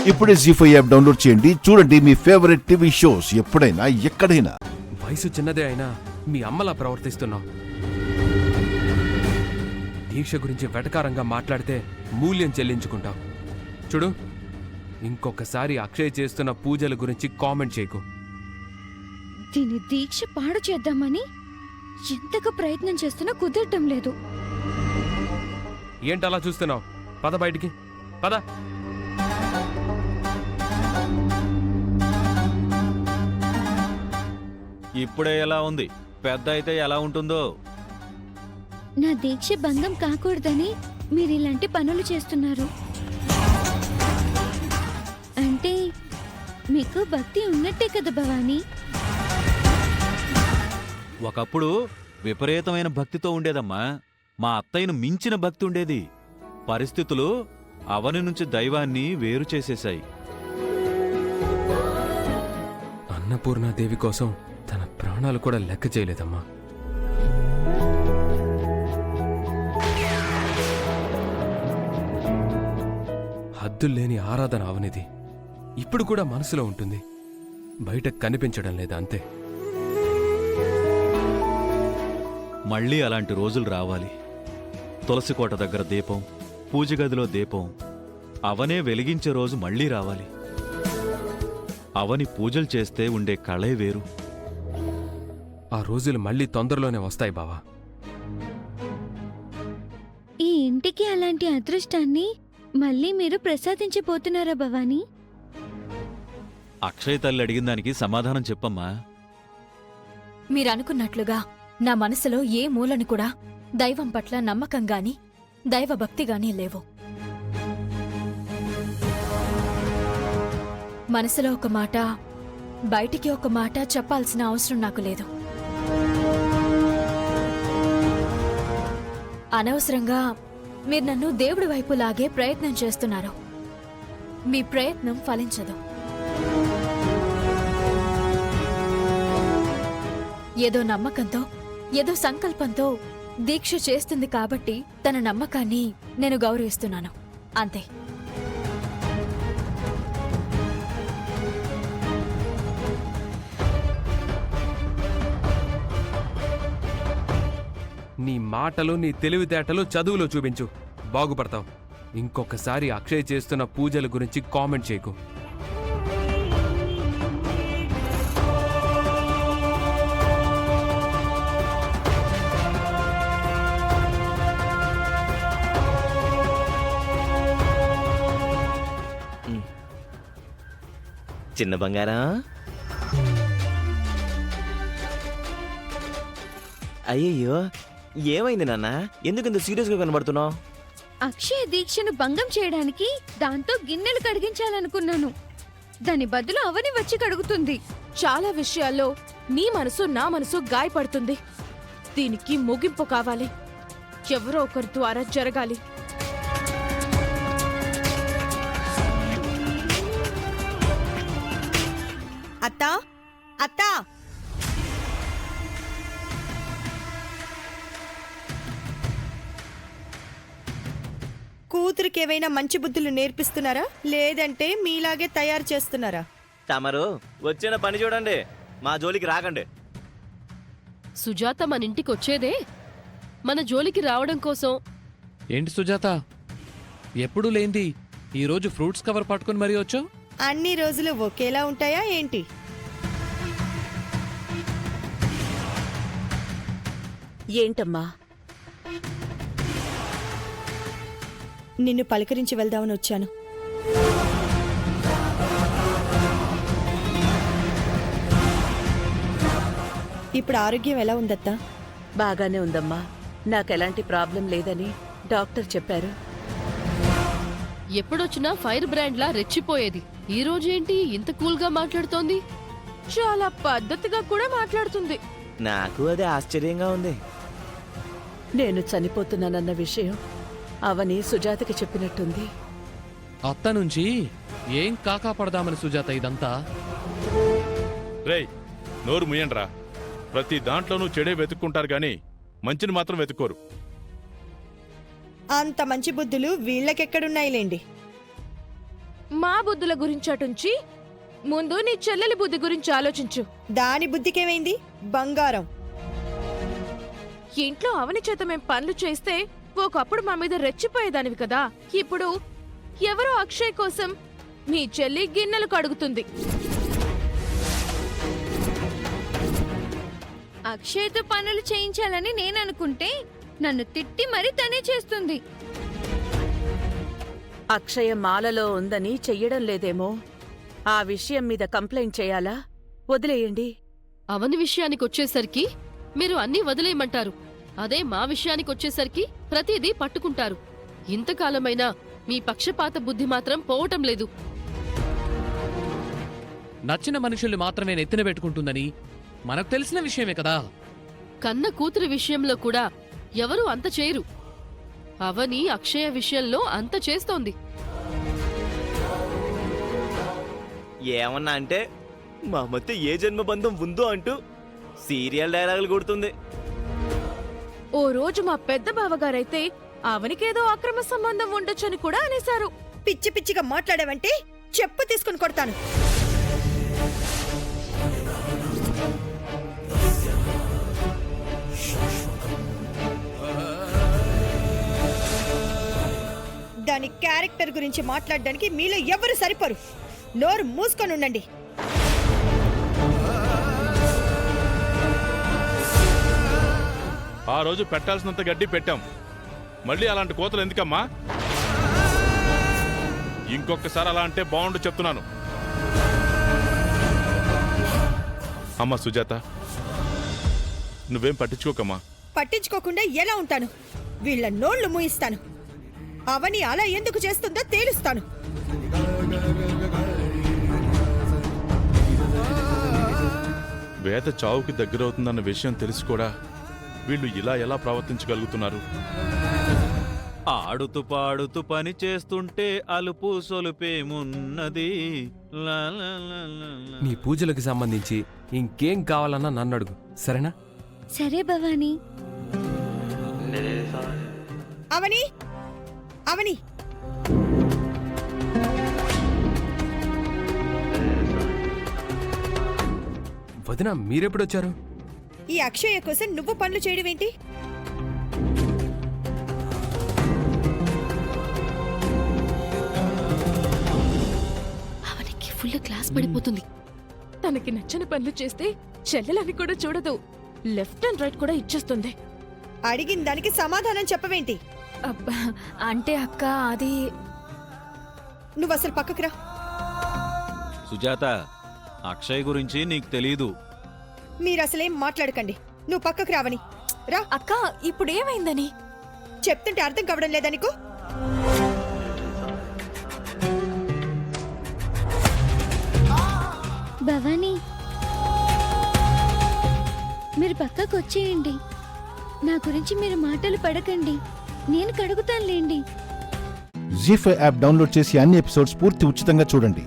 ఇప్పుడే జీ5 app download చేయండి. చూడండి మీ ఫేవరెట్ టీవీ షోస్ ఎప్పుడైనా ఎక్కడైనా. వయసు చిన్నదే అయినా మీ అమ్మలా ప్రవర్తిస్తున్నాం. దీక్ష గురించి వెటకారంగా మాట్లాడితే మూల్యం చెల్లించుకుంటాం. చూడు, ఇంకొకసారి అక్షయ్ చేస్తున్న పూజల గురించి కామెంట్ చేయకు. దీని దీక్ష పాడు చేద్దామని ఎంతగా ప్రయత్నం చేస్తున్నా కుదరటం లేదు. ఏంటలా చూస్తున్నావు? పద బయటికి, పద. ఇప్పుడే ఎలా ఉంది, పెద్ద అయితే ఎలా ఉంటుందో. నా దీక్ష భంగం కాకూడదని మీరు ఇలాంటి పనులు చేస్తున్నారు. అంటే మీకు భక్తి ఉన్నట్టే కదా భవానీ? ఒకప్పుడు విపరీతమైన భక్తితో ఉండేదమ్మా. మా అత్తయ్యను మించిన భక్తి ఉండేది. పరిస్థితులు అవని నుంచి దైవాన్ని వేరు చేసేశాయి. అన్నపూర్ణాదేవి కోసం తన ప్రాణాలు కూడా లెక్క చేయలేదమ్మా. హద్దుల్లేని ఆరాధన అవనిది ఇప్పుడు కూడా మనసులో ఉంటుంది, బయట కనిపించడం లేదా అంతే. మళ్ళీ అలాంటి రోజులు రావాలి. తులసికోట దగ్గర దీపం, పూజగదిలో దీపం, అవనే వెలిగించే రోజు మళ్ళీ రావాలి. అవని పూజలు చేస్తే ఉండే కళే వేరు. ఆ రోజులు మళ్ళీ తొందరలోనే వస్తాయి బావా. ఈ ఇంటికి అలాంటి అదృష్టాన్ని మళ్ళీ మీరు ప్రసాదించబోతున్నారా భవానీ? అక్షయ్ తల్లి అడిగిన దానికి సమాధానం చెప్పమ్మా. మీరనుకున్నట్లుగా నా మనసులో ఏ మూలను కూడా దైవం పట్ల నమ్మకంగాని దైవభక్తిగాని లేవు. మనసులో ఒక మాట, బయటికి ఒక మాట చెప్పాల్సిన అవసరం నాకు లేదు. అనవసరంగా మీరు నన్ను దేవుడి వైపు లాగే ప్రయత్నం చేస్తున్నారు. మీ ప్రయత్నం ఫలించదు. ఏదో నమ్మకంతో, ఏదో సంకల్పంతో దీక్ష చేస్తుంది కాబట్టి తన నమ్మకాన్ని నేను గౌరవిస్తున్నాను, అంతే. నీ మాటలు, నీ తెలివితేటలు చదువులో చూపించు, బాగుపడతావు. ఇంకొకసారి అక్షయ్ చేస్తున్న పూజల గురించి కామెంట్ చేయకు. చిన్న బంగారా, అయ్యయ్యో ఏమైంది నాన్న? ఎందుకు ఇంత సీరియస్గా కనబడుతున్నావు? అక్షయ దీక్షను భంగం చేయడానికి దాంతో గిన్నెలు కడిగించాలనుకున్నాను. దాని బదులు అవని వచ్చి కడుగుతుంది. చాలా విషయాల్లో నీ మనసు నా మనసు గాయపడుతుంది. దీనికి ముగింపు కావాలి. ఎవరో ఒకరి ద్వారా జరగాలి. అత్తా, అత్తా, కూతురికి ఏవైనా మంచి బుద్ధులు నేర్పిస్తున్నారా, లేదంటే మీలాగే తయారు చేస్తున్నారా? తమరు వచ్చిన పని చూడండి, మా జోలికి రాకండి. సుజాత మన ఇంటికి వచ్చేదే మన జోలికి రావడం కోసం. ఏంటి సుజాత, ఎప్పుడూ లేంది ఈరోజు ఫ్రూట్స్ కవర్ పట్టుకుని మరీ వచ్చావు? అన్ని రోజులు ఒకేలా ఉంటాయా ఏంటి? ఏంటమ్మా? నిన్ను పలకరించి వెళ్దామని వచ్చాను. ఇప్పుడు ఆరోగ్యం ఎలా ఉందత్తా? బాగానే ఉందమ్మా. నాకెలాంటి ప్రాబ్లం లేదని డాక్టర్ చెప్పారు. ఎప్పుడొచ్చినా ఫైర్ బ్రాండ్లా రెచ్చిపోయేది. ఈ రోజేంటి ఇంత కూల్గా మాట్లాడుతోంది? చాలా పద్ధతిగా కూడా మాట్లాడుతుంది. నాకు అదే ఆశ్చర్యంగా ఉంది. నేను చనిపోతున్నానన్న విషయం అవని సుజాతకి చెప్పినట్టుంది. అత్త నుంచి ఏం కాకాపడదామని సుజాత ఇదంతా? రేయ్, నోరు ముయ్యండ్రా. ప్రతి దాంట్లోనూ చెడే వెతుక్కుంటారు గాని మంచిని మాత్రం వెతుక్కోరు. అంత మంచి బుద్ధులు వీళ్ళకెక్కడున్నాయిలేండి. మా బుద్ధుల గురించి అటుంచి ముందు నీ చెల్లెలి బుద్ధి గురించి ఆలోచించు. దాని బుద్ధికేమైంది? బంగారం. ఇంట్లో అవని చేత మేం పనులు చేస్తే ఒకప్పుడు మా మీద రెచ్చిపోయేదానివి కదా. ఇప్పుడు ఎవరో అక్షయ్ కోసం మీ చెల్లి గిన్నెలు కడుగుతుంది. అక్షయ్తో పనులు చేయించాలని నేను అనుకుంటే నన్ను తిట్టి మరీ తనే చేస్తుంది. అక్షయ మాలలో ఉందని చెయ్యడం లేదేమో. ఆ విషయం మీద కంప్లైంట్ చేయాలా? వదిలేయండి. అవని విషయానికొచ్చేసరికి మీరు అన్నీ వదిలేయమంటారు. అదే మా విషయానికొచ్చేసరికి ప్రతిదీ పట్టుకుంటారు. ఇంతకాలమైనా మీ పక్షపాత బుద్ధి మాత్రం పోవటం లేదు. నచ్చిన మనుషుల్ని మాత్రమే నెత్తిన పెట్టుకుంటుందని మనకు తెలిసిన విషయమే కదా. కన్న కూతురి విషయంలో కూడా ఎవరూ అంత చేయరు. అవని అక్షయ విషయంలో అంత చేస్తోంది. ఏమన్నా అంటే మా మధ్య ఏ జన్మ బంధం ఉందో అంటూ సీరియల్ డైలాగులు కొడుతుంది. ఓ రోజు మా పెద్ద బావగారైతే అవనికేదో అక్రమ సంబంధం ఉండొచ్చని కూడా అనేశారు. పిచ్చి పిచ్చిగా మాట్లాడావంటే చెప్పు తీసుకుని కొడతాను. దాని క్యారెక్టర్ గురించి మాట్లాడడానికి మీలో ఎవరు సరిపోరు. నోరు మూసుకొని ఉండండి. ఆ రోజు పెట్టాల్సినంత గడ్డి పెట్టాం, మళ్ళీ అలాంటి కోతలు ఎందుకమ్మా? ఇంకొకసారి అలా అంటే బాగుండు చెప్తున్నాను. అమ్మా సుజాత, నువ్వేం పట్టించుకోకమ్మా. పట్టించుకోకుండా ఎలా ఉంటాను? వీళ్ళ నోళ్లు మూయిస్తాను. అవని అలా ఎందుకు చేస్తుందో తేలుస్తాను. వేద చావుకి దగ్గరవుతుందన్న విషయం తెలిసి కూడా వీళ్ళు ఇలా ఎలా ప్రవర్తించగలుగుతున్నారు? ఆడుతూ పాడుతూ పని చేస్తుంటే అలుపు సొలుపేమున్నది. లా లా లా లా లా. నీ పూజలకు సంబంధించి ఇంకేం కావాలన్నా నన్ను అడుగు, సరేనా? సరే భవానీ. అవని, అవని, వదినా మీరెప్పుడొచ్చారు? ఈ అక్షయ కోసం నువ్వు పనులు చేయడం ఏంటి? అవనికి ఫుల్ క్లాస్ పడిపోతుంది. తనకి నచ్చిన పనులు చేస్తే చెల్లెలని కూడా చూడదు, లెఫ్ట్ అండ్ రైట్ కూడా ఇచ్చేస్తుంది. అడిగిన దానికి సమాధానం చెప్పవేంటి? అంటే అక్క అది నువ్వు అసలు పక్కకు రా. సుజాత, అక్షయ్ గురించి నీకు తెలీదు. మీరసలేం మాట్లాడకండి. నువ్వు పక్కకు రావని. రా. అక్క ఇప్పుడేమైందని చెప్తుంటే అర్థం కావడం లేదా నీకు? భవానీ, మీరు పక్కకు వచ్చేయండి. నా గురించి మీరు మాటలు పడకండి. నేను కడుగుతానులేండి. జీ5 యాప్ డౌన్లోడ్ చేసి అన్ని ఎపిసోడ్స్ పూర్తి ఉచితంగా చూడండి.